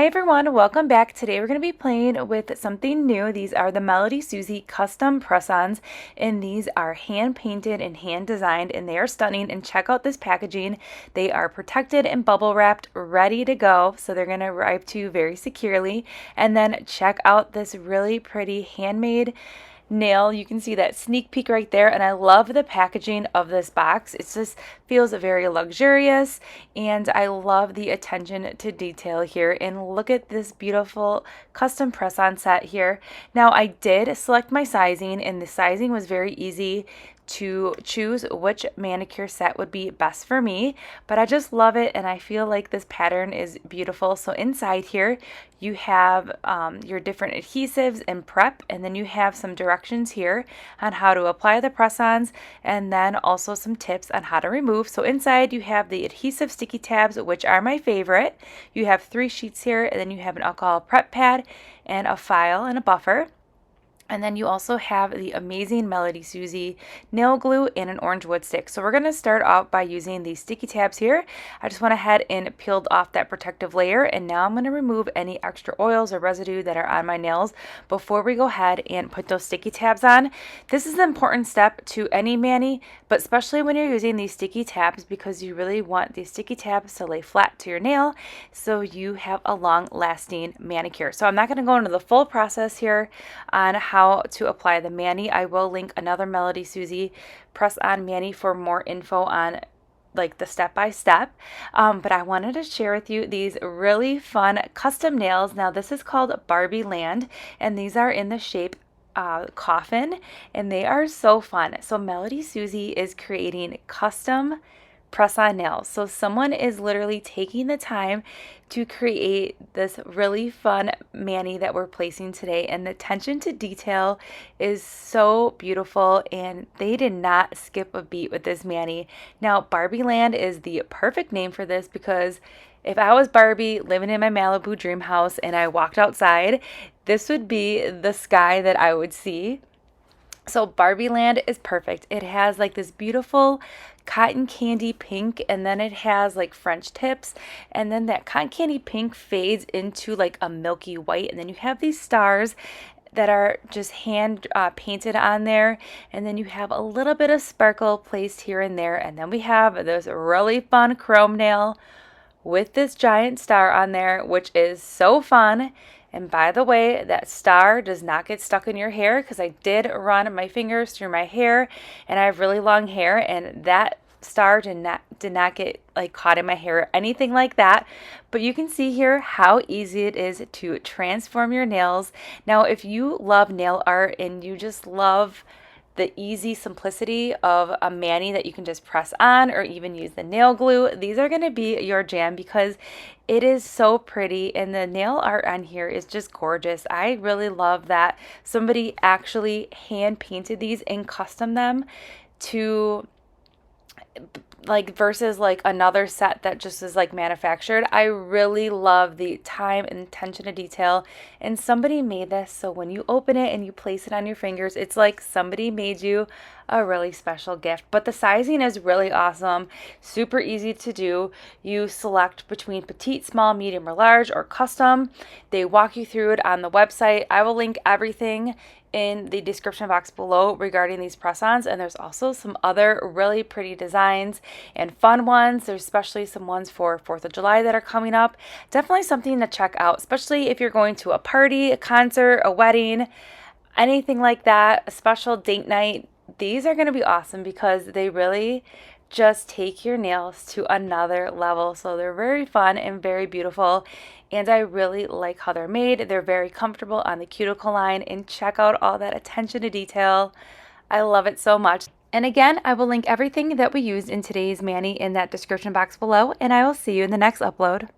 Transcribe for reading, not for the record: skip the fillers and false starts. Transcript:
Hi everyone, welcome back. Today we're going to be playing with something new. These are the MelodySusie custom press-ons, and these are hand painted and hand designed, and they are stunning. And check out this packaging. They are protected and bubble wrapped, ready to go, so they're going to arrive to you very securely. And then check out this really pretty handmade nail. You can see that sneak peek right there, and I love the packaging of this box. It just feels very luxurious, and I love the attention to detail here. And look at this beautiful custom press-on set here. Now I did select my sizing, and the sizing was very easy to choose which manicure set would be best for me, but I just love it, and I feel like this pattern is beautiful. So inside here you have your different adhesives and prep, and then you have some directions here on how to apply the press-ons, and then also some tips on how to remove. So inside you have the adhesive sticky tabs, which are my favorite. You have 3 sheets here, and then you have an alcohol prep pad and a file and a buffer. And then you also have the amazing MelodySusie nail glue and an orange wood stick. So we're going to start off by using these sticky tabs here. I just went ahead and peeled off that protective layer, and now I'm going to remove any extra oils or residue that are on my nails before we go ahead and put those sticky tabs on. This is an important step to any mani, but especially when you're using these sticky tabs, because you really want these sticky tabs to lay flat to your nail so you have a long-lasting manicure. So I'm not going to go into the full process here on how to apply the mani. I will link another MelodySusie press-on mani for more info on like the step-by-step, but I wanted to share with you these really fun custom nails. Now this is called Barby Land, and these are in the shape Coffin, and they are so fun. So MelodySusie is creating custom press-on nails. So someone is literally taking the time to create this really fun mani that we're placing today, and the attention to detail is so beautiful, and they did not skip a beat with this mani. Now Barbie Land is the perfect name for this, because if I was Barbie living in my Malibu dream house and I walked outside, this would be the sky that I would see. So Barbie Land is perfect. It has like this beautiful cotton candy pink, and then it has like French tips, and then that cotton candy pink fades into like a milky white, and then you have these stars that are just hand painted on there, and then you have a little bit of sparkle placed here and there, and then we have this really fun chrome nail with this giant star on there, which is so fun. And by the way, that star does not get stuck in your hair, because I did run my fingers through my hair, and I have really long hair, and that star did not get like caught in my hair or anything like that. But you can see here how easy it is to transform your nails. Now if you love nail art and you just love the easy simplicity of a mani that you can just press on, or even use the nail glue, these are going to be your jam, because it is so pretty, and the nail art on here is just gorgeous. I really love that somebody actually hand painted these and custom them to like versus like another set that just is like manufactured. I really love the time and attention to detail, and somebody made this so when you open it and you place it on your fingers, it's like somebody made you a really special gift. But the sizing is really awesome, super easy to do. You select between petite, small, medium, or large, or custom. They walk you through it on the website. I will link everything in the description box below regarding these press-ons, and there's also some other really pretty designs and fun ones. There's especially some ones for 4th of July that are coming up. Definitely something to check out, especially if you're going to a party, a concert, a wedding, anything like that, a special date night. These are going to be awesome, because they really just take your nails to another level. So they're very fun and very beautiful, and I really like how they're made. They're very comfortable on the cuticle line, and check out all that attention to detail. I love it so much. And again, I will link everything that we used in today's mani in that description box below, and I will see you in the next upload.